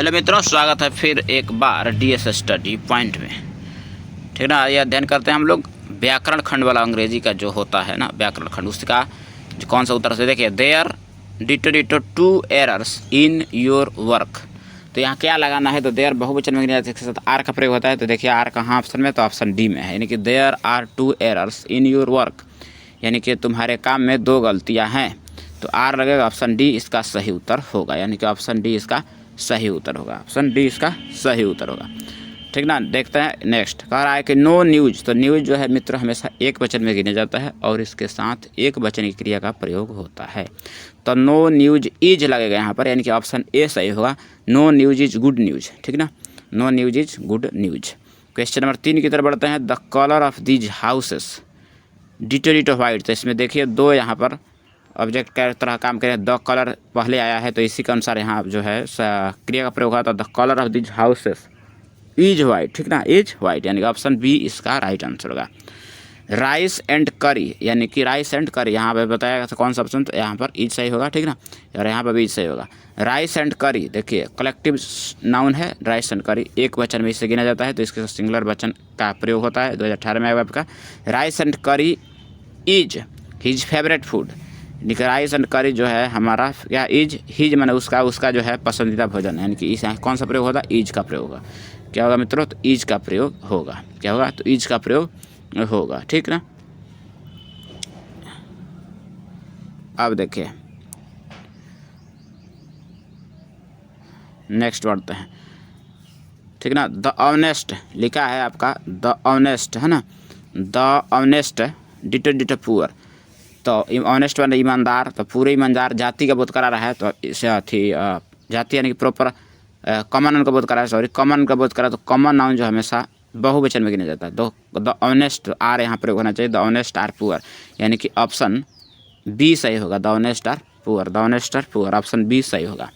Hello मित्रों, स्वागत है फिर एक बार डीएस स्टडी पॉइंट में। ठीक ना। ये अध्ययन करते हैं हम लोग व्याकरण खंड वाला, अंग्रेजी का जो होता है ना व्याकरण खंड, उसका जो कौन सा उत्तर से देखिए, there ditto 2 errors in your work. तो यहाँ क्या लगाना है, तो देयर बहुवचन में इसके साथ आर का प्रयोग होता है। तो देखिए आर कहाँ ऑप्शन में, तो ऑप्शन डी में है, यानी कि there are 2 errors in your work, यानी कि तुम्हारे काम में 2 गलतियाँ हैं। तो आर लगेगा, ऑप्शन डी इसका सही उत्तर होगा, यानी कि ऑप्शन डी इसका सही उत्तर होगा। ऑप्शन डी इसका सही उत्तर होगा। ठीक ना। देखते हैं नेक्स्ट। कह रहा है कि नो न्यूज। तो न्यूज जो है मित्र हमेशा एक वचन में गिना जाता है और इसके साथ एक वचन की क्रिया का प्रयोग होता है। तो नो न्यूज इज लगेगा यहाँ पर, यानी कि ऑप्शन ए सही होगा। No news is good news. ठीक ना, no news is good news. Question number 3 की तरफ बढ़ते हैं। The colour of these houses ditto white. तो इसमें देखिए 2 यहाँ पर ऑब्जेक्ट का तरह काम करें। द कलर पहले आया है तो इसी के अनुसार यहाँ जो है क्रिया का प्रयोग हुआ था। The colour of this houses is white. ठीक ना, इज वाइट, यानी कि ऑप्शन बी इसका राइट आंसर होगा। राइस एंड करी, यानी कि राइस एंड करी यहाँ पे बताया था कौन सा ऑप्शन, तो यहाँ पर इज सही होगा। ठीक ना, और यहाँ पर भी इज सही होगा। राइस एंड करी देखिए कलेक्टिव नाउन है। राइस एंड करी एक वचन में इसे गिना जाता है, तो इसके साथ सिंगुलर वचन का प्रयोग होता है। 2018 में आया आपका। राइस एंड करी is his favourite food. Rice and करी जो है हमारा क्या, इज हिज मैंने उसका जो है पसंदीदा भोजन, यानी कि इस कौन सा प्रयोग होगा, इज का प्रयोग होगा। क्या होगा मित्रों, तो इज का प्रयोग होगा। क्या होगा, तो इज का प्रयोग होगा। ठीक ना। अब देखिए नेक्स्ट बढ़ते हैं। ठीक ना। द ऑनेस्ट लिखा है आपका, द ऑनेस्ट है ना, द ऑनेस्ट डिटो पुअर। तो ऑनेस्ट वाला ईमानदार, तो पूरे ईमानदार जाति का बोध करा रहा है। तो इसे जाति यानी कि प्रॉपर कॉमन नाउन का बोध करा है, सॉरी कॉमन का बोध करा। तो कॉमन नाउन जो हमेशा बहुवचन में गिना जाता है। द ऑनेस्ट आर यहाँ प्रयोग होना चाहिए। द ऑनेस्ट आर पुअर, यानी कि ऑप्शन बी सही होगा। The honest are poor, the honest are poor, option B सही होगा।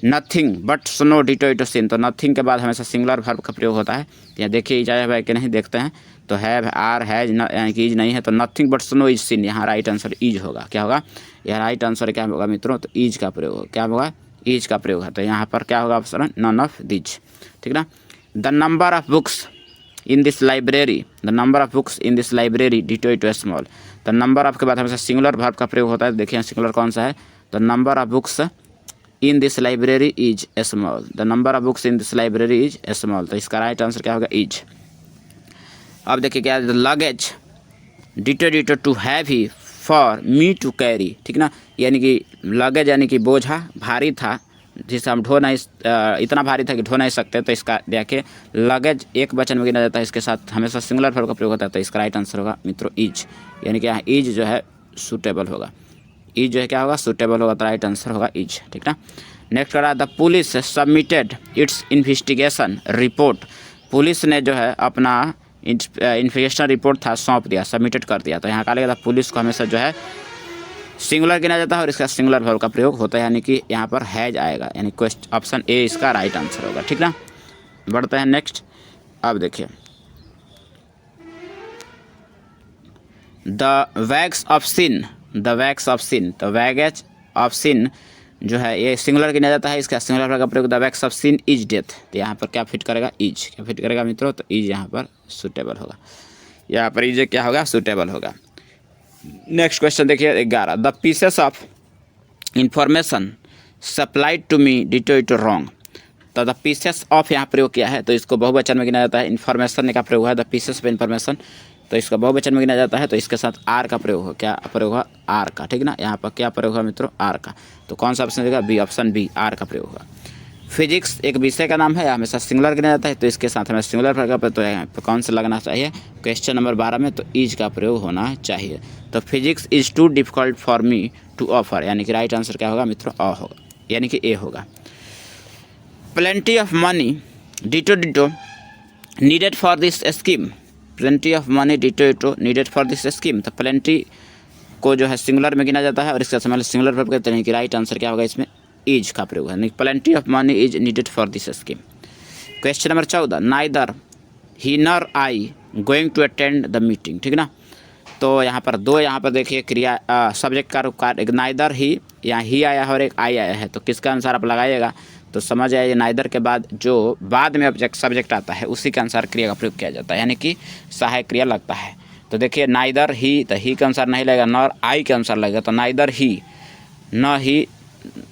Nothing but snow ditto ditto seen. तो नथिंग के बाद हमेशा सिंगुलर वर्ब का प्रयोग होता है। यहाँ देखिए इजाया है कि नहीं, देखते हैं। तो है आर हैज, यानी कि इज नहीं है, तो नथिंग बट स्नो इज सिन, यहाँ राइट आंसर इज होगा। क्या होगा, यह राइट आंसर क्या होगा मित्रों, तो इज का प्रयोग होगा। क्या होगा, इज का प्रयोग है। तो यहाँ पर क्या होगा ऑप्शन नन ऑफ दिज। ठीक ना। The number of books in this library, the number of books in this library ditto e to small. तो नंबर ऑफ के बाद हमेशा सिंगुलर वर्ब का प्रयोग होता है। देखिए सिंगुलर कौन सा है, तो number of books in this library is small. The number of books in this library is small. तो इसका राइट आंसर क्या होगा, इज। अब देखिए क्या है, the luggage ditto too heavy for me to carry. ठीक ना, यानी कि लगेज यानी कि बोझा भारी था जिसे हम ढो नहीं, इतना भारी था कि ढो नहीं सकते। तो इसका देखिए लगेज एक वचन में गिना जाता है, इसके साथ हमेशा सिंगुलर वर्ब का प्रयोग होता है। तो इसका राइट आंसर होगा मित्रों इज, यानी कि यहाँ इज जो है सूटेबल होगा। इज जो है क्या होगा, सूटेबल होगा। तो राइट आंसर होगा इज। ठीक ना। नेक्स्ट करा, the police submitted it's investigation report. Police ने जो है अपना इन्वेस्टिगेशन रिपोर्ट था सौंप दिया, सबमिटेड कर दिया। तो यहाँ का लगेगा पुलिस को हमेशा जो है सिंगुलर गिना जाता है और इसका सिंगुलर वर्ब का प्रयोग होता है, यानी कि यहाँ पर हैज आएगा, यानी क्वेश्चन ऑप्शन ए इसका राइट आंसर होगा। ठीक ना। बढ़ते हैं नेक्स्ट। अब देखिए the wages of sin, the wages of sin. तो वैगेज ऑफ सिन जो है ये सिंगुलर गिना जाता है, इसका सिंगुलर वर्ब का प्रयोग the wages of sin is death. तो यहाँ पर क्या फिट करेगा, इज। क्या फिट करेगा मित्रों, तो इज यहाँ पर सूटेबल होगा। यहाँ पर इज क्या होगा, सूटेबल होगा। नेक्स्ट क्वेश्चन देखिए 11। The pieces of information supplied to me ditto ditto wrong. तो द पीसेस ऑफ यहाँ प्रयोग किया है, तो इसको बहुवचन में गिना जाता है। इन्फॉर्मेशन का प्रयोग है द पीसेस ऑफ इन्फॉर्मेशन, तो इसका बहुवचन में गिना जाता है। तो इसके साथ आर का प्रयोग हो, क्या प्रयोग हुआ, आर का। ठीक ना, यहाँ पर क्या प्रयोग हुआ मित्रों, आर का। तो कौन सा ऑप्शन देगा, बी, ऑप्शन बी, आर का प्रयोग होगा। फिजिक्स एक विषय का नाम है, हमेशा सिंगुलर गिना जाता है। तो इसके साथ हमें सिंगुलर वर्ब का, तो यहाँ पर कौन सा लगना चाहिए, क्वेश्चन नंबर 12 में तो इज का प्रयोग होना चाहिए। तो physics is too difficult for me to offer, यानी कि राइट आंसर क्या होगा मित्रों, अ होगा, यानी कि ए होगा। Plenty of money ditto needed for this scheme. Plenty of money ditto needed for this scheme. तो प्लेंटी को जो है सिंगुलर में गिना जाता है और इसके साथ सिंगुलर वर्ब कहते हैं कि राइट आंसर क्या होगा, इसमें इज का प्रयोग है। Plenty of money is needed for this scheme. Question number 14। Neither he nor I going to attend the meeting. ठीक ना। तो यहाँ पर 2 यहाँ पर देखिए क्रिया सब्जेक्ट का रूप नाइदर ही यहाँ ही आया है और एक आई आया है, तो किसका अनुसार आप लगाइएगा तो समझ आइए नाइदर के बाद जो बाद में ऑब्जेक्ट सब्जेक्ट आता है उसी के अनुसार क्रिया का प्रयोग किया जाता है, यानी कि सहायक क्रिया लगता है। तो देखिए नाइदर ही, तो ही के अनुसार नहीं लगेगा, नॉर आई के अनुसार लगेगा, तो नाइदर ही, न ही,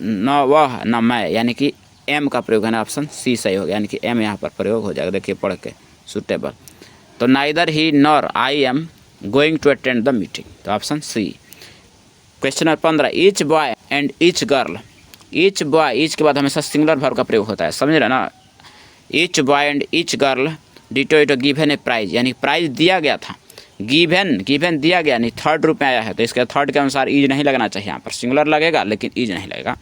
न वह, न मैं, यानी कि एम का प्रयोग है ना, ऑप्शन सी सही होगा, यानी कि एम यहाँ पर प्रयोग हो जाएगा। देखिए पढ़ के सुटेबल। तो neither he nor I am going to attend the meeting, तो option C. Question number 15, each boy and each girl. Each boy, each के बाद हमेशा सिंगुलर वर्ब का प्रयोग होता है, समझ रहे ना। Each boy and each girl ditto ditto given a prize, यानी प्राइज दिया गया था, गिवन दिया गया, यानी थर्ड रूप में आया है, तो इसके थर्ड के अनुसार ईज नहीं लगना चाहिए, यहाँ पर सिंगुलर लगेगा लेकिन ईज नहीं लगेगा,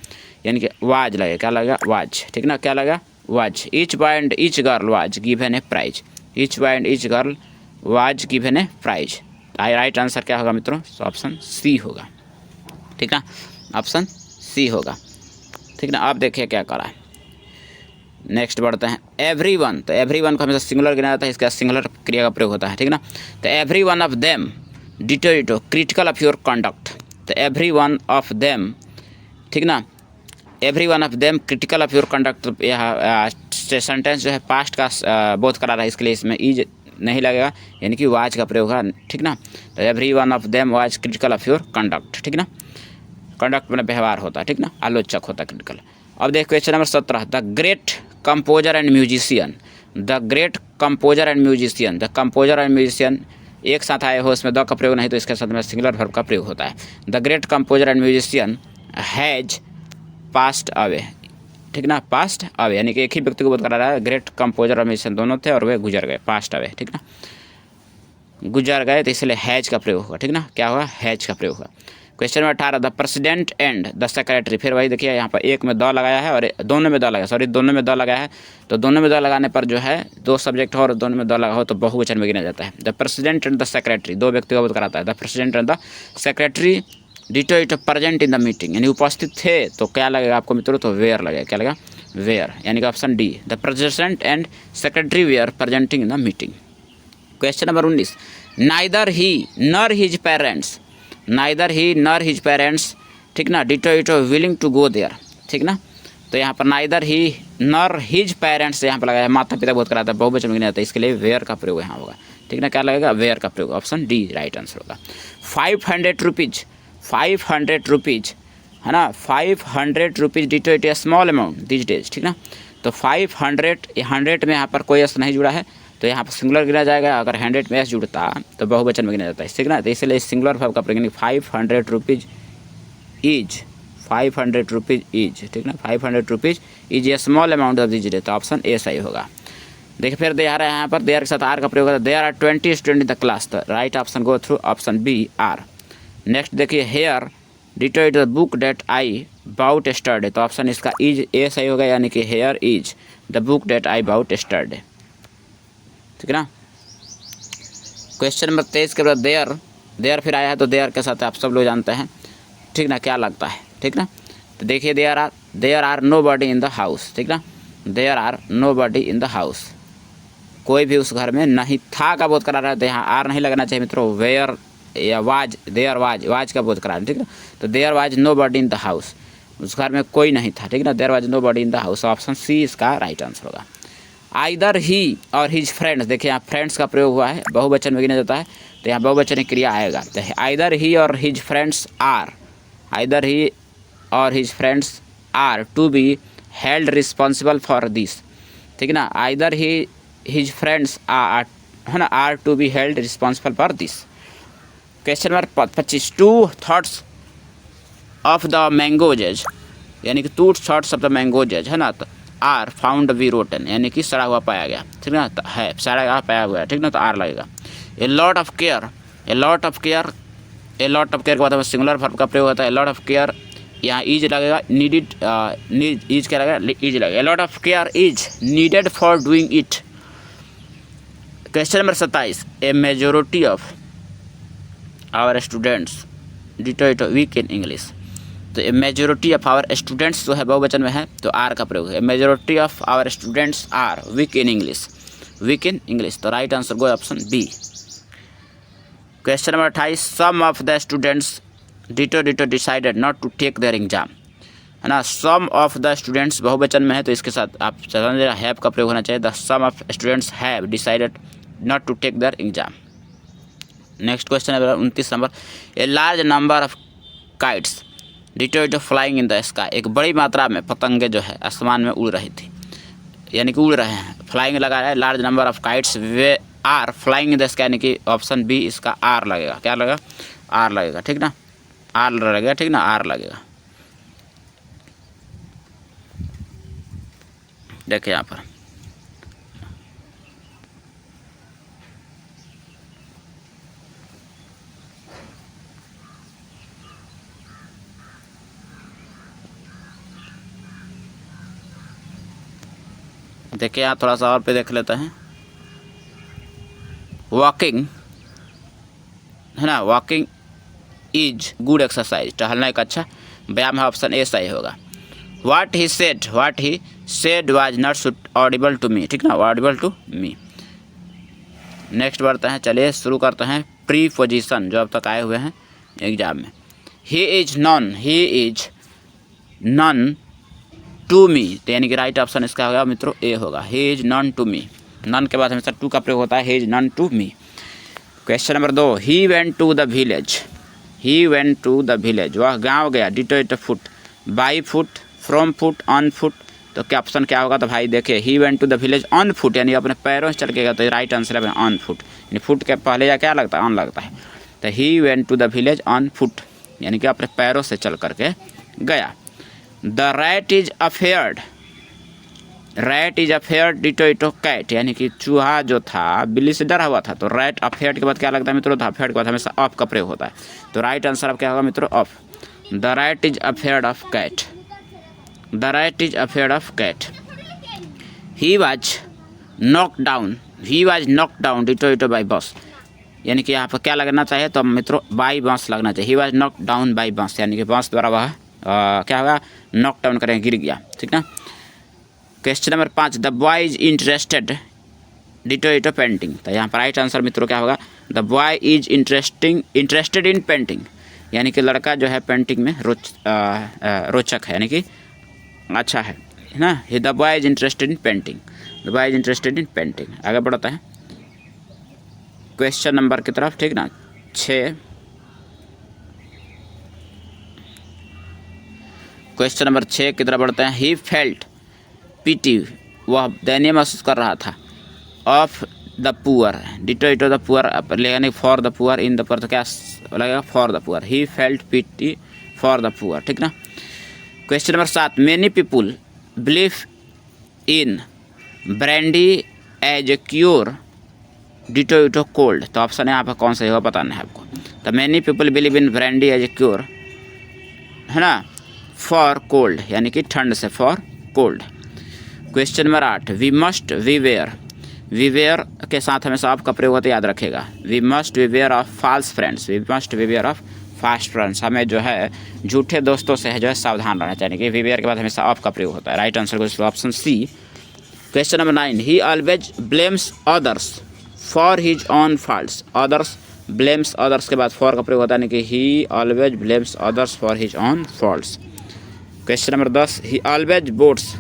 यानी कि वाज लगेगा। क्या लगेगा? वाज, ठीक ना, क्या लगेगा? Was. Each boy and each girl was given a prize, each boy and each girl was given a prize. Right answer क्या होगा मित्रों? ऑप्शन सी होगा, ठीक ना, ऑप्शन सी होगा, ठीक ना। आप देखिए क्या करा है। नेक्स्ट बढ़ते हैं, एवरीवन। तो एवरीवन को हमेशा सिंगुलर गिना जाता है, इसका सिंगुलर क्रिया का प्रयोग होता है, ठीक ना। तो every one of them ditto ditto critical of your conduct. तो एवरी वन ऑफ देम, ठीक ना, every one of them critical of your conduct. तो यह सेंटेंस जो है पास्ट का बोध करा रहा है, इसके लिए इसमें ईज नहीं लगेगा, यानी कि वाज का प्रयोग है, ठीक ना। तो every one of them was critical of your conduct, ठीक ना। कंडक्ट में व्यवहार होता है, ठीक ना, आलोचक होता है क्रिटिकल। अब देख question number 17, the great composer and musician. The great composer and musician, the composer and musician एक साथ आए हो, इसमें द का प्रयोग नहीं, तो इसके साथ में सिंगुलर वर्ब का प्रयोग होता है। The great composer and musician has passed away, ठीक ना, पास्ट अवे, यानी कि एक ही व्यक्ति को बोध करा रहा है, ग्रेट कंपोजर और म्यूजिशियन दोनों थे और वे गुजर गए, पास्ट अवे, ठीक ना, गुजर गए, तो इसलिए हैज का प्रयोग होगा, ठीक ना, क्या होगा? हैज का प्रयोग होगा। Question number 18, the president and the secretary. फिर वही देखिए यहाँ पर एक में द लगाया है और दोनों में द लगाया, सॉरी दोनों में द लगाया है, तो दोनों में द लगाने पर जो है दो सब्जेक्ट हो और दोनों में द लगा हो तो बहुवचन में गिना जाता है। The president and the secretary, दो व्यक्ति का बोध कराता है। The president and the secretary ditto e to present in the meeting, यानी उपस्थित थे, तो क्या लगेगा आपको मित्रों? तो वेयर लगेगा, क्या लगेगा? वेयर, यानी कि option D, the president and secretary were presenting in the meeting. Question number 19, neither he nor his parents. Neither he nor his parents, ठीक ना, ditto ditto willing to go there, ठीक ना। तो यहाँ पर neither he nor his parents यहाँ पर लगाया है, माता पिता बोध कराता है, बहुवचन में नहीं आता है, इसके लिए वेयर का प्रयोग यहाँ होगा, ठीक ना, क्या लगेगा? वेयर का प्रयोग, ऑप्शन डी राइट आंसर होगा। 500 रुपीज़, 500 रुपीज़ है ना, 500 rupees ditto it A small amount this days, ठीक ना। तो 500, 100 में यहाँ पर कोई एस नहीं जुड़ा है, तो यहाँ पर सिंगुलर गिना जाएगा, अगर 100 में एस जुड़ता तो बहुवचन में गिना जाता है, ठीक ना। तो इसलिए सिंगुलर वर्ब का प्रयोग 500 रुपीज़ इज, 500 रुपीज़ इज, ठीक ना, 500 rupees is a small amount of this day, तो ऑप्शन ए सही होगा। देखिए फिर दे आ रहा है यहाँ पर, देयर के साथ आर का प्रयोग होता है। There are 20 student in the class, तो right option go through option B are. Next देखिए, here ditto it the book that I bought yesterday, तो ऑप्शन इसका इज ए सही होगा, यानी कि here is the book that I bought yesterday, ठीक है ना। क्वेश्चन नंबर 23 के बाद देयर, देयर फिर आया है, तो देयर के साथ आप सब लोग जानते हैं, ठीक ना, क्या लगता है, ठीक ना। तो देखिए there are nobody in the house, ठीक ना, there are nobody in the house, कोई भी उस घर में नहीं था का बोध करा रहा है, तो यहाँ आर नहीं लगना चाहिए मित्रों, वेयर या वाज, देयर वाज का बोध करा रहा है, ठीक है। तो there was nobody in the house, उस घर में कोई नहीं था, ठीक ना, there was nobody in the house, option C इसका राइट आंसर होगा। आइदर ही और हिज फ्रेंड्स, देखिए यहाँ फ्रेंड्स का प्रयोग हुआ है, बहुवचन में गिना जाता है, तो यहाँ बहुवचन क्रिया आएगा, तो आइदर ही और his friends are, either he और his friends are to be held responsible for this, ठीक है ना। Either he his friends are, है ना, are to be held responsible for this. Question number 25, 2 thirds of the mango juice, यानी कि 2 thirds of the mango जज, है ना, तो आर फाउंड बी रोटन, यानी कि सड़ा हुआ पाया गया, ठीक ना, तो है सड़ा हुआ पाया हुआ है, ठीक ना, तो आर लगेगा। A lot of care, a lot of care, a lot of care के बाद सिंगुलर वर्ब का प्रयोग होता है, ए लॉट ऑफ केयर, यहाँ इज लगेगा, नीडिड, इज क्या लगेगा? इज लगेगा। A lot of care is needed for doing it. Question number 27, a majority of our students ditto इटो वीक इन इंग्लिश, तो a majority of our students जो है बहुवचन में है, तो आर का प्रयोग है, majority of our students are weak in English, weak in English, तो right answer go option B. Question number 28, some of the students ditto ditto decided not to take their exam, है ना। सम of the students बहुवचन में है तो इसके साथ आप समझ हैव का प्रयोग होना चाहिए। The some of students have decided not to take their exam. Next question है 29 नंबर। A large number of kites ditto ditto flying in the sky, एक बड़ी मात्रा में पतंगे जो है आसमान में उड़ रही थी, यानी कि उड़ रहे हैं। फ्लाइंग लगा है, large number of kites they are flying in the sky, यानी कि ऑप्शन बी इसका आर लगेगा। क्या लगेगा? आर लगेगा, ठीक ना, आर लगेगा, ठीक ना, आर लगेगा। देखिए यहाँ पर देखिए, यहाँ थोड़ा सा और पे देख लेते हैं। वॉकिंग, है ना, वॉकिंग इज गुड एक्सरसाइज, टहलना एक अच्छा व्यायाम है, ऑप्शन ए सही होगा। What he said was not audible to me, ठीक ना, ऑडिबल टू मी। नेक्स्ट बढ़ते हैं, चलिए शुरू करते हैं। प्री पोजिशन जो अब तक आए हुए हैं एग्जाम में। He is known to me, तो यानी कि राइट ऑप्शन इसका होगा मित्रों ए होगा। He is known to me, known के बाद हमेशा टू का प्रयोग होता है। He is known to me. Question number 2। He went to the village, he went to the village, वह गाँव गया। Ditto ditto foot, by foot, from foot, on foot, तो क्या ऑप्शन क्या होगा? तो भाई देखिए, he went to the village on foot, यानी अपने पैरों से चल के गया, तो राइट आंसर है ऑन फुट, यानी फुट के पहले या क्या लगता है? ऑन लगता है। तो he went to the village on foot, यानी कि अपने पैरों से चल करके गया। The rat is afraid, rat is afraid ditto ditto cat, यानी कि चूहा जो था बिल्ली से डरा हुआ था, तो रैट अफेयर्ड के बाद क्या लगता है मित्रों? तो अफेयर्ड के बाद हमेशा ऑफ का प्रयोग होता है, तो राइट आंसर अब क्या होगा मित्रों? Of. The rat is afraid of cat, the rat is afraid of cat. He was knock down ditto ditto by bus, यानी कि यहाँ पर क्या लगना चाहिए? तो मित्रों बाई बांस लगना चाहिए। ही वाज नॉक डाउन बाई बांस, यानी कि बांस द्वारा वह क्या होगा? नॉक डाउन करेंगे, गिर गया, ठीक ना। Question number 5। The boy is interested ditto ditto painting, तो यहाँ पर राइट आंसर मित्रों क्या होगा? The boy is interested in painting, यानी कि लड़का जो है पेंटिंग में रोचक है, यानी कि अच्छा है ना। The boy is interested in painting, the boy is interested in painting. आगे बढ़ता है क्वेश्चन नंबर की तरफ, ठीक ना, 6। क्वेश्चन नंबर 6 की तरफ बढ़ते हैं। ही फेल्ट पीटी, वह दयनीय महसूस कर रहा था। Of the poor, ditto ditto the poor, यानी for the poor, in the poor, तो क्या लगेगा? For the poor. He felt pity for the poor, ठीक ना। Question number 7। Many people believe in brandy as a cure ditto ditto cold, तो option यहाँ पर कौन सा होगा पता नहीं आपको। तो many people believe in brandy as a cure, है ना, फॉर कोल्ड, यानी कि ठंड से, for cold. Question number 8। We must beware, beware के साथ हमेशा ऑफ का प्रयोग होता है, याद रखेगा। We must beware of false friends, we must beware of fast friends, हमें जो है झूठे दोस्तों से है जो है सावधान रहना चाहिए, कि वीवेयर के बाद हमेशा ऑफ का प्रयोग होता है। राइट आंसर को option C. Question number 9। He always blames others for his own faults, others blames, others के बाद फॉर का प्रयोग होता है, यानी कि he always blames others for his own faults. Question number 10। He always boasts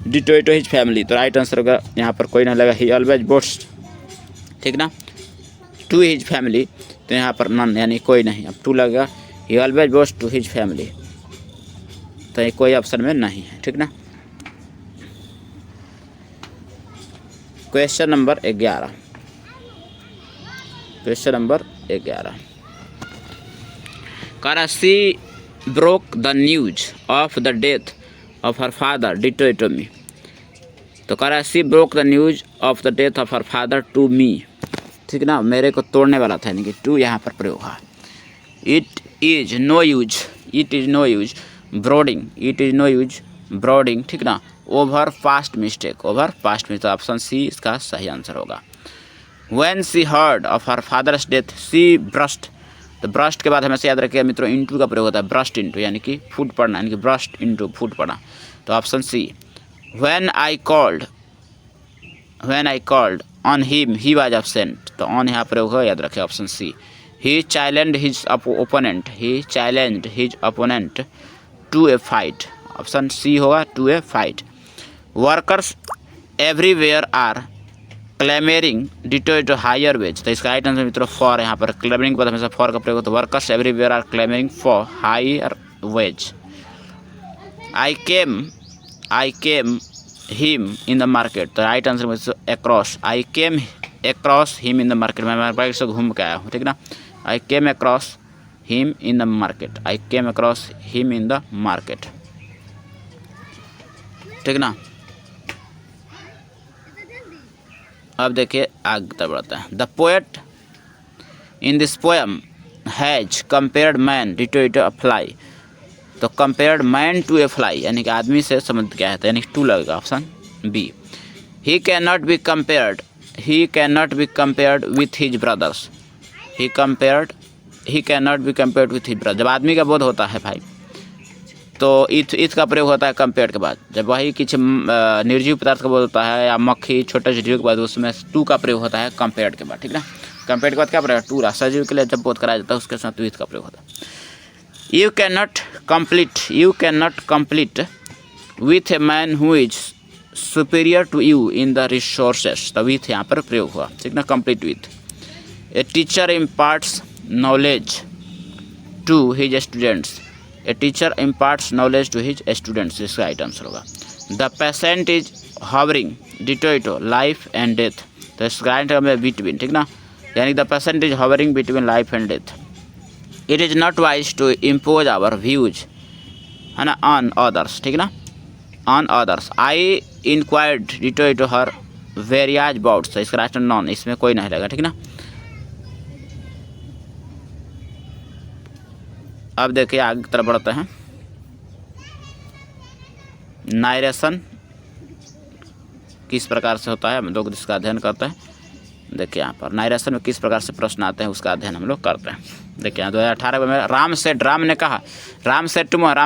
ditto ditto his family, तो right answer होगा यहाँ पर कोई नहीं लगा। ही ऑलवेज बोट्स, ठीक ना, टू हिज फैमिली, तो यहाँ पर नन, यानी कोई नहीं, अब टू लगेगा। He always boats to his family, तो ये कोई ऑप्शन में नहीं है, ठीक ना। Question number 11, question number 11। Karachi broke the news of the death of her father ditto ditto me, तो Karachi broke the news of the death of her father to me, ठीक ना, मेरे को तोड़ने वाला था, यानी कि टू यहाँ पर प्रयोग हुआ। It is no use, it is no use brooding, it is no use brooding, ठीक ना, over past mistake, over past mistake, option C इसका सही आंसर होगा। When she heard of her father's death she burst, तो burst के बाद हमेशा याद रखिएगा मित्रों इनटू का प्रयोग होता है, ब्रस्ट इनटू, यानी कि फूट पड़ना, यानी कि ब्रस्ट इनटू फूट पड़ना, तो option C. When I called on him he was absent, तो ऑन यहाँ प्रयोग होगा, याद रखें option C. He challenge his opponent to a fight. Option C होगा, to a fight. Workers everywhere are clamouring ditto to higher wage. तो इसका right answer मित्रों फॉर, यहाँ पर क्लेमरिंग के बाद हमेशा फॉर का प्रयोग होता है। Workers everywhere are clamouring for higher wage. I came him in the market. तो राइट आंसर में across, I came across him in the market. मैं मार्केट से घूम के आया हूँ, ठीक ना। I came across him in the market, I came across him in the market, ठीक ना। अब देखिए आगे तक बढ़ता है। The poet in this poem has compared man to a fly. तो compared man to a fly यानी कि आदमी से संबंध क्या है, तो यानी कि टू लगेगा, option B. He can not be compared with his brothers. He can not be compared with his brother. जब आदमी का बोध होता है भाई तो इथ का प्रयोग होता है कंपेयर्ड के बाद। जब वही कुछ निर्जीव पदार्थ का बोध होता है या मक्खी छोटे जीव के बाद उसमें टू का प्रयोग होता है कंपेयर्ड के बाद, ठीक ना। कंपेयर्ड के बाद क्या प्रयोग, टू। सजीव के लिए जब बोध कराया जाता है उसके साथ विथ का प्रयोग होता है। You cannot compete with a man who is superior to you in the resources। तो with यहाँ पर प्रयोग हुआ, ठीक ना, complete with। A teacher imparts knowledge to his students। A teacher imparts knowledge to his students, इसका right answer होगा। The patient is hovering ditto life and death। तो इसका राइट आंसर है between, ठीक ना, यानी the patient is hovering between life and death। It is not wise to impose our views है ना on others, ठीक ना, on others। I inquired to her various doubts। तो इसका राइट नॉन, इसमें कोई नहीं लगेगा, ठीक ना। अब देखिए आगे की तरफ बढ़ते हैं। नारेशन किस प्रकार से होता है हम लोग इसका अध्ययन करते हैं। देखिए यहाँ पर नारेशन में किस प्रकार से प्रश्न आते हैं उसका अध्ययन हम लोग करते हैं। देखिए यहाँ 2018 में राम ने कहा, राम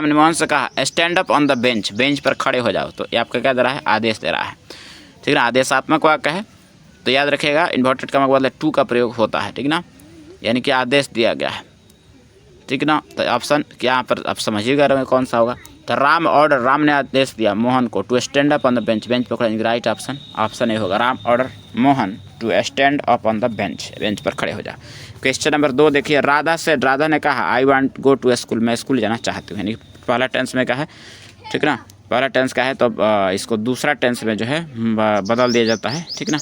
ने मोहन से कहा stand up on the bench. Bench पर खड़े हो जाओ। तो ये आपका क्या दे रहा है, आदेश दे रहा है, ठीक ना। आदेशात्मक वाक्य है तो याद रखिएगा इन्वर्टेड कॉमा के बदले टू का प्रयोग होता है, ठीक ना, यानी कि आदेश दिया गया है, ठीक ना। तो ऑप्शन क्या यहाँ पर आप समझिएगा कौन सा होगा। तो राम ने आदेश दिया मोहन को to stand up on the bench. Bench पर खड़े, राइट ऑप्शन ए होगा। Ram order Mohan to stand up on the bench. Bench पर खड़े हो जा। क्वेश्चन नंबर 2 देखिए। राधा ने कहा I want go to school. मैं स्कूल जाना चाहती हूँ। यानी पहला टेंस में क्या है, ठीक ना, पहला टेंस का है तो इसको दूसरा टेंस में जो है बदल दिया जाता है, ठीक ना।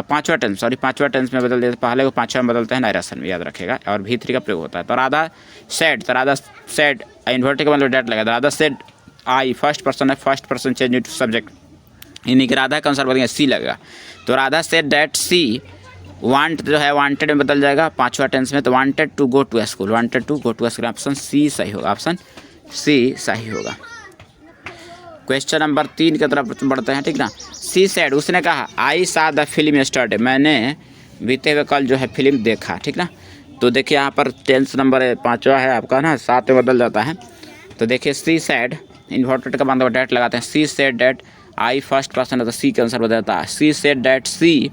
पांचवा टेंस में बदल देते, पहले को पांचवा में बदलते हैं नारेशन में, याद रखेगा। और V3 का प्रयोग होता है। तो राधा सेड इन्वर्टेड का मतलब डेट लगा। Radha said I first person change to subject, यानी कि राधा के अनुसार बदलेंगे सी लगेगा। तो Radha said that she want जो है वांटेड में बदल जाएगा पांचवा टेंस में। तो wanted to go to school, option C सही होगा, ऑप्शन सी सही होगा। क्वेश्चन नंबर 3 की तरफ बढ़ते हैं, ठीक ना। सी सेड उसने कहा आई सा द फिल्म यस्टरडे। मैंने बीते हुए कल जो है फिल्म देखा, ठीक ना। तो देखिए यहाँ पर टेंस नंबर 5वां है आपका ना, 7 में बदल जाता है। तो देखिए सी सेड इन्वर्टेड का मतलब डेट लगाते हैं। She said that I first person है तो सी के आंसर बदल जाता है। सी सेड डेट सी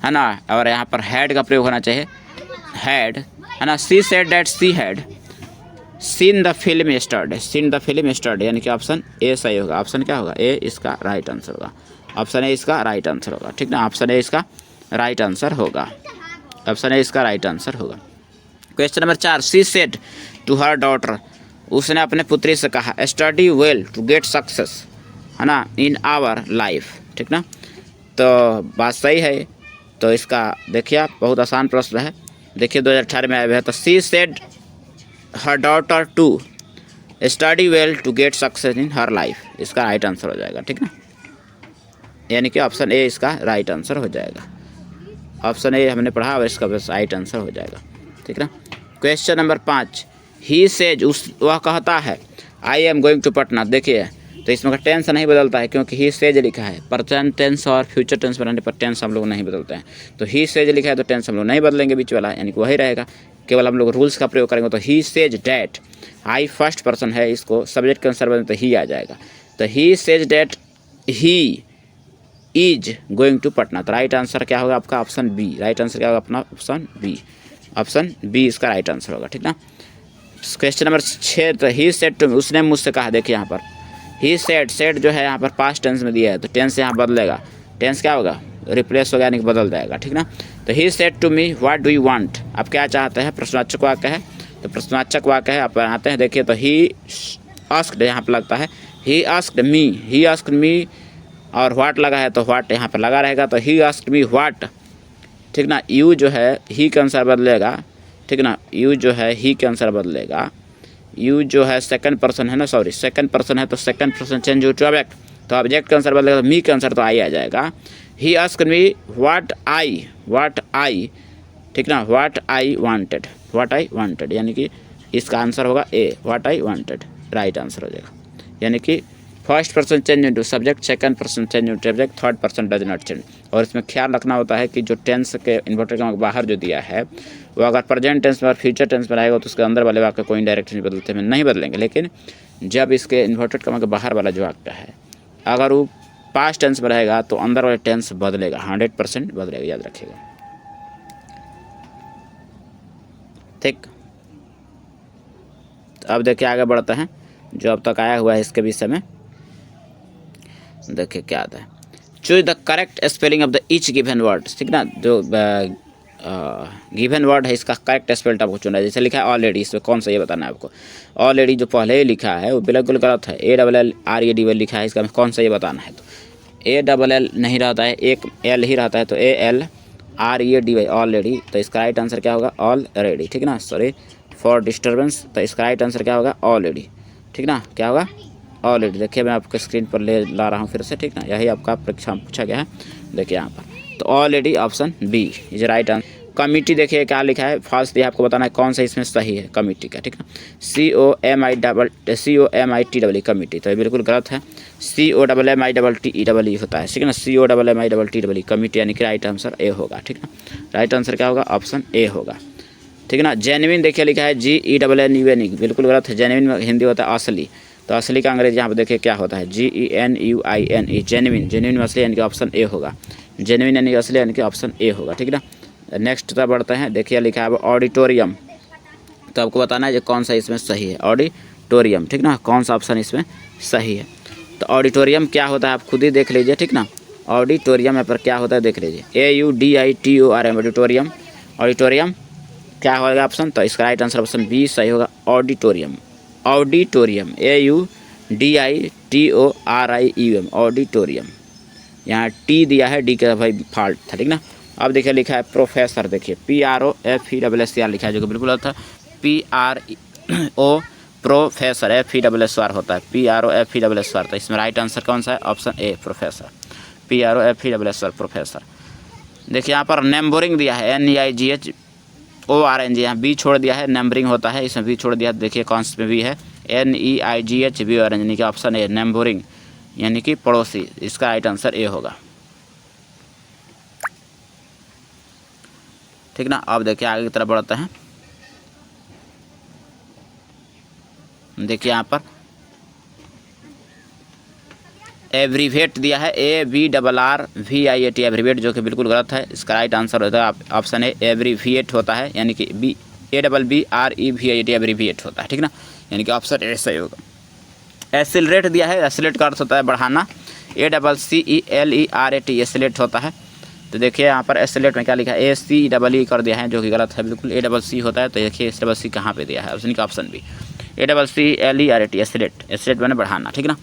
है ना, और यहाँ पर हैड का प्रयोग होना चाहिए, हैड है ना। She said that she had seen the film yesterday, यानी कि ऑप्शन ए सही होगा। ऑप्शन क्या होगा, ए इसका राइट आंसर होगा। ऑप्शन ए इसका राइट आंसर होगा, ठीक ना। ऑप्शन ए इसका राइट आंसर होगा। Question number 4। She said to her daughter. उसने अपने पुत्री से कहा study well to get success है ना इन आवर लाइफ, ठीक ना। तो बात सही है। तो इसका देखिए आप बहुत आसान प्रश्न है। देखिए 2018 में आया हुआ है। तो she said her daughter to study well to get success in her life, इसका राइट आंसर हो जाएगा, ठीक ना। यानी कि ऑप्शन ए इसका राइट आंसर हो जाएगा। ऑप्शन ए हमने पढ़ा और इसका बस राइट आंसर हो जाएगा, ठीक ना। Question number 5। ही सेज वह कहता है I am going to Patna. देखिए तो इसमें का टेंस नहीं बदलता है क्योंकि ही सेज लिखा है। प्रेजेंट टेंस और फ्यूचर टेंस बनाने पर टेंस हम लोग नहीं बदलते हैं। तो ही सेज लिखा है तो टेंस हम लोग नहीं बदलेंगे बीच वाला, यानी कि वही रहेगा। केवल हम लोग रूल्स का प्रयोग करेंगे। तो he says that I first person है, इसको सब्जेक्ट के अनुसार बदलें तो ही आ जाएगा। तो he says that he is going to Patna. तो राइट आंसर क्या होगा आपका, ऑप्शन बी। राइट आंसर क्या होगा अपना, ऑप्शन बी। ऑप्शन बी इसका राइट आंसर होगा, ठीक ना। क्वेश्चन नंबर 6, तो ही सेड टू मी, उसने मुझसे कहा। देखिए यहाँ पर ही सेड जो है यहाँ पर पास्ट टेंस में दिया है, तो टेंस यहाँ बदलेगा। टेंस क्या होगा, रिप्लेस हो गया, यानी कि बदल जाएगा, ठीक ना। तो he said to me what do you want, आप क्या चाहते हैं, प्रश्नवाचक वाक्य है, तो प्रश्नवाचक वाक्य है, आप आते हैं। देखिए तो ही आस्क्ड यहाँ पर लगता है, ही आस्क्ड मी, और व्हाट लगा है तो व्हाट यहाँ पर लगा रहेगा, तो ही आस्क्ड मी व्हाट, ठीक ना। यू जो है ही के अनुसार बदलेगा, ठीक ना। यू जो है ही के अनुसार बदलेगा। यू जो है सेकंड पर्सन है ना, सॉरी सेकंड पर्सन है, तो second person change to object, तो ऑब्जेक्ट के अनुसार बदलेगा, तो मी के अनुसार तो आई आ जाएगा। He asked me what I, ठीक ना, व्हाट आई वांटेड, यानी कि इसका आंसर होगा A, what I wanted, right answer हो जाएगा। यानी कि first person change into subject, second person change into object, third person does not change. और इसमें ख्याल रखना होता है कि जो टेंस के इन्वर्टेड कॉमा के बाहर जो दिया है वो अगर प्रेजेंट टेंस में और फ्यूचर टेंस में रहेगा तो उसके अंदर वाले वाक्य कोई डायरेक्ट नहीं बदलते हैं, नहीं बदलेंगे। लेकिन जब इसके इन्वर्टेड कॉमा के बाहर वाला जो वाक्य है अगर वो पास्ट टेंस में रहेगा तो अंदर वाले टेंस बदलेगा, 100% बदलेगा, याद रखिएगा, ठीक। तो अब देखिए आगे बढ़ते हैं, जो अब तक आया हुआ है इसके विषय में देखिए क्या आता है। Choose the correct spelling of the each given word, ठीक ना। जो गिवन वर्ड है इसका करेक्ट स्पेल्ड आपको चुनना है। जैसे लिखा है ऑलरेडी, इसमें कौन सा ये बताना है आपको। ऑलरेडी जो पहले ही लिखा है वो बिल्कुल गलत है, ALLRED लिखा है, इसका कौन सा ये बताना है। तो ALL नहीं रहता है, एक L ही रहता है, तो ALRED ऑलरेडी, तो इसका राइट आंसर क्या होगा, ऑलरेडी, ठीक ना। सॉरी फॉर डिस्टर्बेंस, तो इसका राइट आंसर क्या होगा, ऑलरेडी, ठीक ना, क्या होगा, ऑलरेडी। देखिए मैं आपको स्क्रीन पर ले ला रहा हूँ फिर से, ठीक ना, यही आपका परीक्षा में पूछा गया है, देखिए यहाँ पर। तो already option B is right answer. Committee देखिए क्या लिखा है, फॉल्स दिया, आपको बताना है कौन सा इसमें सही है कमिटी का, ठीक ना। COMITE कमिटी, तो ये बिल्कुल गलत है। COMMITE होता है, ठीक है ना, COMMITE कमिटी, यानी कि राइट आंसर ए होगा, ठीक ना। राइट आंसर क्या होगा, ऑप्शन ए होगा, ठीक है ना। जेन्युइन देखिए लिखा है GENUIN, बिल्कुल गलत है। जेन्युइन में हिंदी होता है असली, तो असली का अंग्रेजी यहाँ पर देखिए क्या होता है, GENUINE, जेन्युइन में असली, यानी कि ऑप्शन ए होगा। जेन्युइन यानी असली, यानी कि ऑप्शन ए होगा, ठीक ना। नेक्स्ट तरफ बढ़ते हैं, देखिए लिखा है ऑडिटोरियम, तो आपको बताना है जो कौन सा इसमें सही है, ऑडिटोरियम, ठीक ना, कौन सा ऑप्शन इसमें सही है। तो ऑडिटोरियम क्या होता है आप खुद ही देख लीजिए, ठीक ना। ऑडिटोरियम यहाँ पर क्या होता है देख लीजिए, AUDITORM ऑडिटोरियम क्या होगा ऑप्शन, तो इसका राइट आंसर ऑप्शन बी सही होगा, ऑडिटोरियम AUDITORIUM ऑडिटोरियम। यहाँ टी दिया है, डी का भाई फॉल्ट था, ठीक ना। अब देखिए लिखा है प्रोफेसर, देखिए PROFESSR लिखा है, जो कि बिल्कुल गलत है। PRO प्रोफेसर, FESSR होता है, PROFESSR, तो इसमें राइट आंसर कौन सा है, option A professor, PROFESSR professor. देखिए यहाँ पर नंबरिंग दिया है, NEIGHORNG, यहाँ बी छोड़ दिया है, नंबरिंग होता है, इसमें बी छोड़ दिया, देखिए कौन से में भी है, NEIGHBORNG, यानी कि ऑप्शन ए नंबरिंग, यानी कि पड़ोसी, इसका राइट आंसर ए होगा, ठीक ना। अब देखिए आगे की तरफ बढ़ते हैं, देखिए यहाँ पर एब्रीवेट दिया है, ABRRVIAT एब्रीवेट, जो कि बिल्कुल गलत है। इसका राइट आंसर होता है ऑप्शन ए एब्रीविएट होता है, यानी कि ABBREVIAT एब्रीविएट होता है, ठीक ना, यानी कि ऑप्शन ए सही होगा। एसिलरेट दिया है, एसिलेट का अर्थ होता है बढ़ाना, ACCELERAT एसिलेट होता है। तो देखिए यहाँ पर एसिलेट में क्या लिखा है, ACEE कर दिया है, जो कि गलत है, बिल्कुल ACC होता है। तो देखिए ACC कहाँ पे दिया है, ऑप्शन का ऑप्शन बी, ACCELERAT एसिलेट मैंने बढ़ाना, ठीक ना।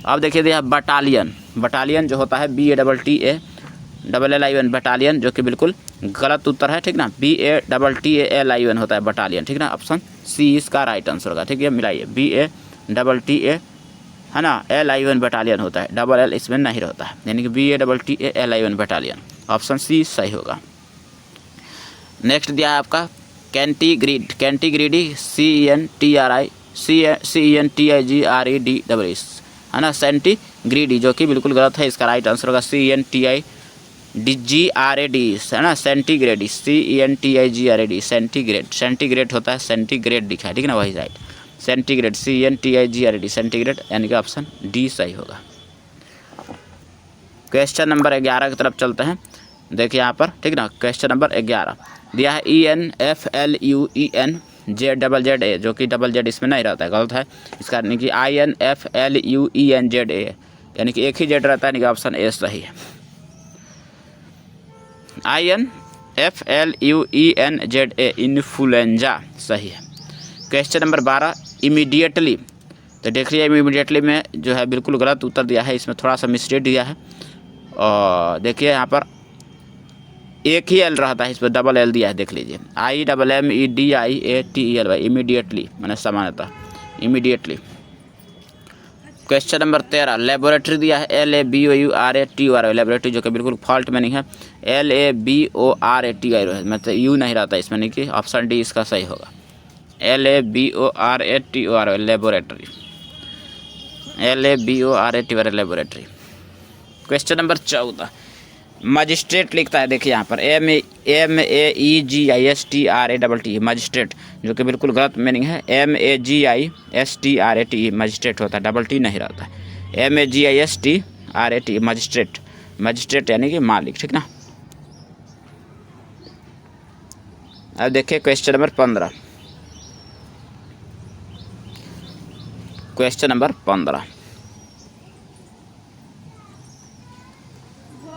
अब देखिए दिया बटालियन जो होता है BATTALLION बटालियन, जो कि बिल्कुल गलत उत्तर है, ठीक ना। BATTALION होता है बटालियन, ठीक ना, ऑप्शन सी इसका राइट आंसर होगा, ठीक है। मिलाइए BATTA है ना, LION बटालियन होता है, डबल एल इसमें नहीं रहता है, यानी कि BATTALION बटालियन, ऑप्शन सी सही होगा। नेक्स्ट दिया है आपका कैंटीग्रीडी, CENTIGREDE है ना, सेंटीग्रेडी, जो कि बिल्कुल गलत है। इसका राइट आंसर होगा CENTIGRAD है ना, सेंटीग्रेडी, CENTIGRAD सेंटीग्रेड होता है, सेंटीग्रेड दिखा है, ठीक है ना, वही राइट, सेंटीग्रेड, CENTIGRAD सेंटीग्रेड, यानी कि ऑप्शन डी सही होगा। क्वेश्चन नंबर 11 की तरफ चलते हैं। देखिए यहाँ पर, ठीक ना। क्वेश्चन नंबर 11 दिया है INFLUENZZA, जो कि डबल जेड इसमें नहीं रहता है, गलत है इसका, यानी कि INFLUENZA, यानी कि एक ही जेड रहता है, यानी कि ऑप्शन ए सही है। INFLUENZA इन्फ्लुएंजा सही है। क्वेश्चन नंबर 12 इमीडिएटली, तो देख लीजिए इमीडिएटली में जो है बिल्कुल गलत उत्तर दिया है, इसमें थोड़ा सा मिस्टेक दिया है। और देखिए यहाँ पर एक ही एल रहता है, इस पर डबल एल दिया है, देख लीजिए IMMEDIATELY इमीडिएटली मैंने सामान्यतः इमीडिएटली। क्वेश्चन नंबर 13 लेबोरेटरी दिया है LABOURATY लेबोरेटरी, जो कि बिल्कुल फॉल्ट में नहीं है, LABORATY मतलब यू नहीं रहता इसमें, नहीं कि ऑप्शन डी इसका सही होगा, LABORATY laboratory, LABORATY laboratory. Question number 14 magistrate लिखता है, देखिए यहाँ पर MAEGISTRATT मजिस्ट्रेट, जो कि बिल्कुल गलत मीनिंग है, MAGISTRAT मजिस्ट्रेट होता है, डबल टी नहीं रहता है, MAGISTRAT मजिस्ट्रेट, मजिस्ट्रेट यानी कि मालिक, ठीक ना। अब देखिए question number 15, question number 15,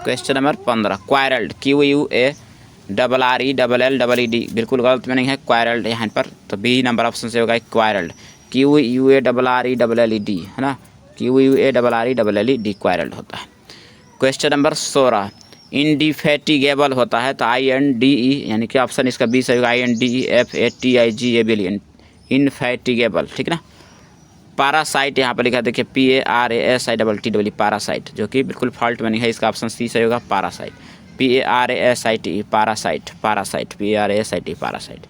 question number 15 क्वायरल्ड QUARRELLED बिल्कुल गलत में नहीं है, क्वायरल्ड यहाँ पर, तो बी नंबर ऑप्शन से होगा क्वायरल्ड, QUARRELLED है ना, QUARRELLED क्वायरल्ड होता है। क्वेश्चन नंबर 16 इंडिफेटिगेबल होता है, तो INDE यानी कि ऑप्शन इसका बी से होगा, INDEFATIGABLE इनफैटिगेबल, ठीक ना। पैरासाइट यहाँ पर लिखा है, देखिए PARASITE पैरासाइट, जो कि बिल्कुल फॉल्ट में नहीं है, इसका ऑप्शन सी सही होगा, parasite, PARASITE parasite, parasite PARASITE parasite.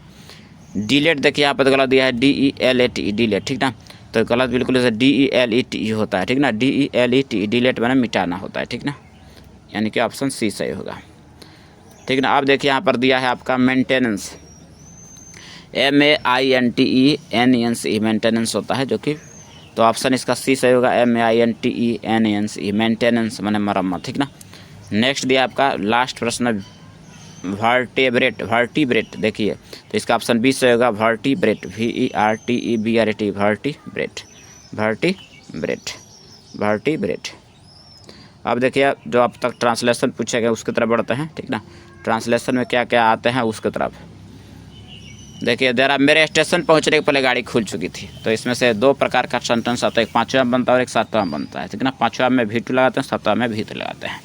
Delete देखिए यहाँ पर गलत दिया है, DELET डिलेट, ठीक ना, तो गलत बिल्कुल जैसे DELET होता है, ठीक ना, DELET डिलेट मैंने मिटाना होता है, ठीक ना, यानी कि ऑप्शन सी सही होगा, ठीक ना। अब देखिए यहाँ पर दिया है आपका मेंटेनेंस, MAINTENANCE मेंटेनेंस होता है, जो कि तो ऑप्शन इसका सी सही होगा, MAINTENANCE मेंटेनेंस मैंने मरम्मत, ठीक ना। नेक्स्ट दिया आपका लास्ट प्रश्न वर्टिब्रेट, देखिए तो इसका ऑप्शन बी सही होगा, वर्टिब्रेट VERTEBRAT वर्टिब्रेट। अब देखिए जो अब तक ट्रांसलेशन पूछे गए उसकी तरफ बढ़ते हैं, ठीक ना। ट्रांसलेशन में क्या क्या आते हैं उसकी तरफ देखिए। मेरे स्टेशन पहुंचने के पहले गाड़ी खुल चुकी थी, तो इसमें से दो प्रकार का सेंटेंस आता है, एक 5वां में बनता है और एक 7वां में बनता है, ठीक ना। 5वां में भीट लगाते हैं, 7वां में भीत लगाते हैं।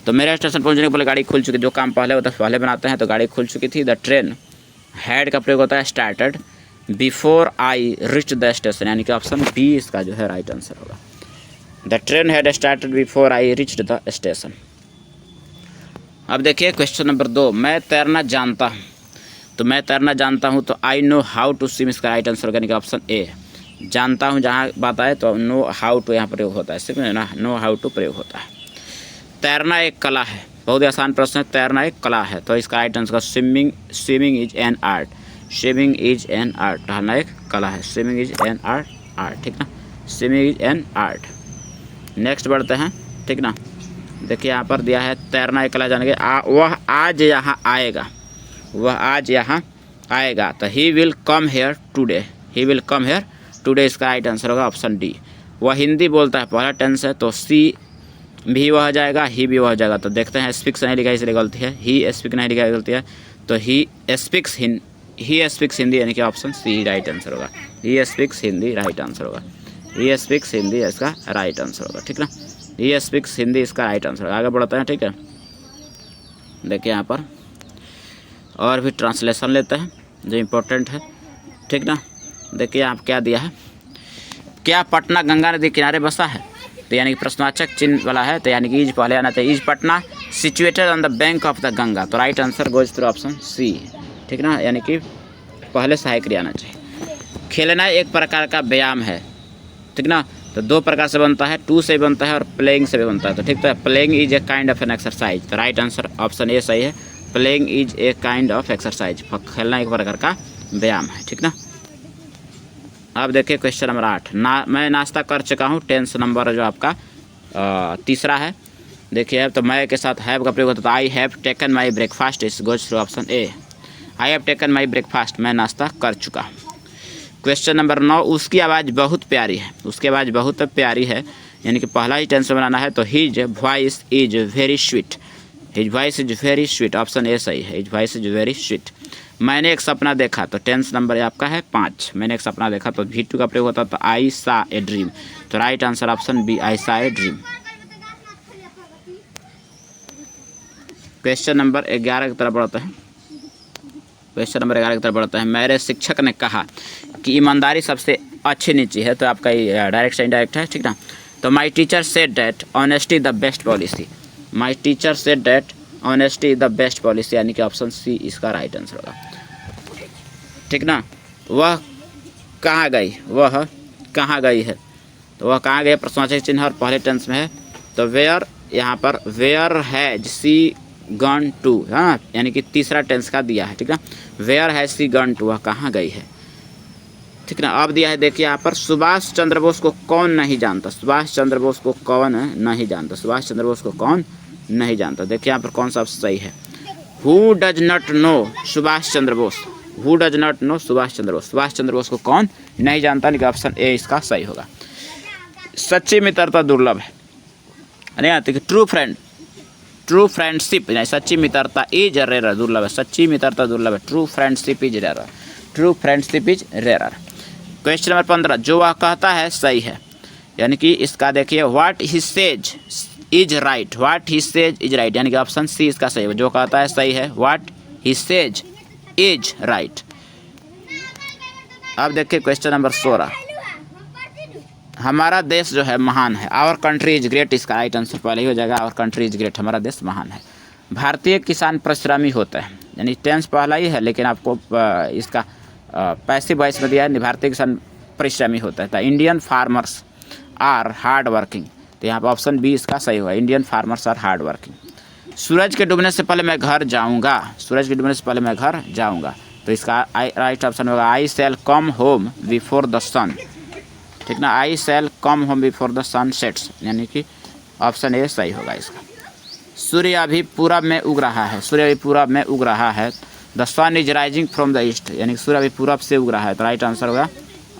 तो मेरे स्टेशन पहुंचने के पहले गाड़ी खुल चुकी, जो काम पहले होता है पहले बनाते हैं, तो गाड़ी खुल चुकी थी। द ट्रेन हैड का प्रयोग होता है started before I rich the station, यानी कि ऑप्शन बी इसका जो है राइट आंसर होगा। The train had started before I rich the station. अब देखिए क्वेश्चन नंबर 2 मैं तैरना जानता हूँ, तो मैं तैरना जानता हूँ, तो I know how to swim इसका राइट आंसर होगा, यानी कि ऑप्शन ए। जानता हूँ जहाँ बात आए तो नो हाउ टू यहाँ प्रयोग होता है, सिर्फ ना नो हाउ टू प्रयोग होता है। तैरना एक कला है, बहुत ही आसान प्रश्न है, तैरना एक कला है, तो इसका right answer swimming is an art, swimming is an art, तैरना एक कला है, स्विमिंग इज एन आर्ट, ठीक ना, swimming is an art. Next बढ़ते हैं, ठीक ना। देखिए यहाँ पर दिया है तैरना एक कला जानेंगे, वह आज यहाँ आएगा, वह आज यहाँ आएगा, तो he will come here today, he will come here today इसका राइट आंसर होगा ऑप्शन डी। वह हिंदी बोलता है, पहला टेंस है, तो सी भी वह जाएगा, ही भी वह जाएगा, तो देखते हैं स्पीक्स नहीं लिखा इसलिए गलती है, ही स्पीक नहीं लिखा गलती है, तो ही स्पीक्स हिंदी, यानी कि ऑप्शन सी राइट आंसर होगा, he speaks Hindi right answer होगा, ही स्पीक्स हिंदी इसका राइट आंसर होगा, ठीक ना, ही स्पीक्स हिंदी इसका राइट आंसर होगा। आगे बढ़ते हैं, ठीक है। देखिए यहाँ पर और भी ट्रांसलेशन लेते हैं जो इम्पोर्टेंट है, ठीक ना। देखिए आप क्या दिया है, क्या पटना गंगा नदी किनारे बसा है, तो यानी कि प्रश्नवाचक चिन्ह वाला है, तो यानी कि इज पहले आना चाहिए, is Patna situated on the bank of the Ganga, तो right answer goes through option C, ठीक ना, यानी कि पहले सहायक क्रिया आना चाहिए। खेलना एक प्रकार का व्यायाम है, ठीक ना, तो दो प्रकार से बनता है, टू से बनता है और प्लेइंग से भी बनता है, तो ठीक, तो playing is a kind of an exercise, तो राइट आंसर ऑप्शन ए सही है, playing is a kind of exercise, खेलना एक प्रकार का व्यायाम है, ठीक ना। अब देखिए क्वेश्चन नंबर 8 मैं नाश्ता कर चुका हूँ, टेंस नंबर जो आपका तीसरा है, देखिए तो मैं के साथ हैव का प्रयोग होता है, तो I have taken my breakfast इस goes through option A. I have taken my breakfast, मैं नाश्ता कर चुका। क्वेश्चन नंबर 9, उसकी आवाज़ बहुत प्यारी है। उसकी आवाज़ बहुत प्यारी है यानी कि पहला ही टेंस में बनाना है, तो his voice is very sweet. His voice is very sweet, option A सही है, his voice is very sweet. मैंने एक सपना देखा, तो टेंस नंबर आपका है 5। मैंने एक सपना देखा, तो V2 का प्रयोग होता है, तो आई सा ए ड्रीम। तो राइट आंसर ऑप्शन बी, आई सा ए ड्रीम। क्वेश्चन नंबर 11 की तरफ बढ़ता है। क्वेश्चन नंबर 11 की तरफ बढ़ता है। मेरे शिक्षक ने कहा कि ईमानदारी सबसे अच्छी नीति है, तो आपका ये डायरेक्ट से इनडायरेक्ट है, ठीक ना। तो my teacher said that honesty the best policy. My teacher said that honesty the best policy, यानी कि ऑप्शन सी इसका राइट आंसर होगा, ठीक ना। वह कहाँ गई, वह कहाँ गई है, तो वह कहाँ गई प्रश्नवाचक चिन्ह और पहले टेंस में है, तो वेयर, यहाँ पर where has she gone to, हाँ यानी कि तीसरा टेंस का दिया है, ठीक ना। Where has she gone to, वह कहाँ गई है, ठीक ना। अब दिया है देखिए यहाँ पर, सुभाष चंद्र बोस को कौन नहीं जानता। सुभाष चंद्र बोस को कौन नहीं जानता, सुभाष चंद्र बोस को कौन नहीं जानता। देखिए यहाँ पर कौन सा सही है, who does not know Subhash Chandra Bose. Who does not know Subhash Chandra Bose, Subhash Chandra Bose को कौन नहीं जानता, लेकिन ऑप्शन ए इसका सही होगा। सच्ची मित्रता दुर्लभ है, अरे यहाँ देखिए ट्रू फ्रेंड, ट्रू फ्रेंडशिप, सच्ची मित्रता इज रेयर, दुर्लभ है, सच्ची मित्रता दुर्लभ है, true friendship is rare, true friendship is rare. Question number 15, जो वह कहता है सही है, यानी कि इसका देखिए what he says is right, what he says is right, यानी कि ऑप्शन सी इसका सही है, जो कहता है सही है, what he says is right. अब देखिए क्वेश्चन नंबर 16, हमारा देश जो है महान है, आवर कंट्री इज ग्रेट, इसका राइट आंसर पहले ही हो जाएगा, आवर कंट्री इज ग्रेट, हमारा देश महान है। भारतीय किसान परिश्रमी होते हैं, यानी टेंस पहला ही है, लेकिन आपको इसका पैसिव वॉइस में दिया है, भारतीय किसान परिश्रमी होता है। तो Indian farmers are hard working, तो यहाँ पर ऑप्शन बी इसका सही हुआ, Indian farmers are hard working. सूरज के डूबने से पहले मैं घर जाऊँगा, सूरज के डूबने से पहले मैं घर जाऊँगा, तो इसका राइट ऑप्शन होगा, I shall come home before the sun, ठीक ना, I shall come home before the sun sets, यानी कि ऑप्शन ए सही होगा इसका। सूर्य अभी पूरब में उग रहा है, सूर्य अभी पूरब में उग रहा है, the sun is rising from the east, यानी कि सूर्य अभी पूरब से उग रहा है, तो राइट आंसर होगा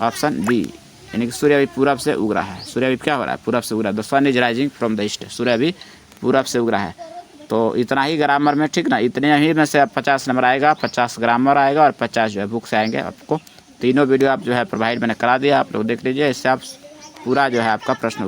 ऑप्शन बी, यानी कि सूर्य अभी पूरब से उग रहा है, सूर्य अभी क्या हो रहा है, पूरब से उग रहा है, the sun is rising from the east, सूर्य अभी पूरब से उग रहा है। तो इतना ही ग्रामर में, ठीक ना, इतने ही में से 50 नंबर आएगा, 50 ग्रामर आएगा और 50 जो है बुक से आएंगे आपको। तीनों वीडियो आप जो है प्रोवाइड मैंने करा दिया, आप लोग देख लीजिए, इससे आप पूरा जो है आपका प्रश्न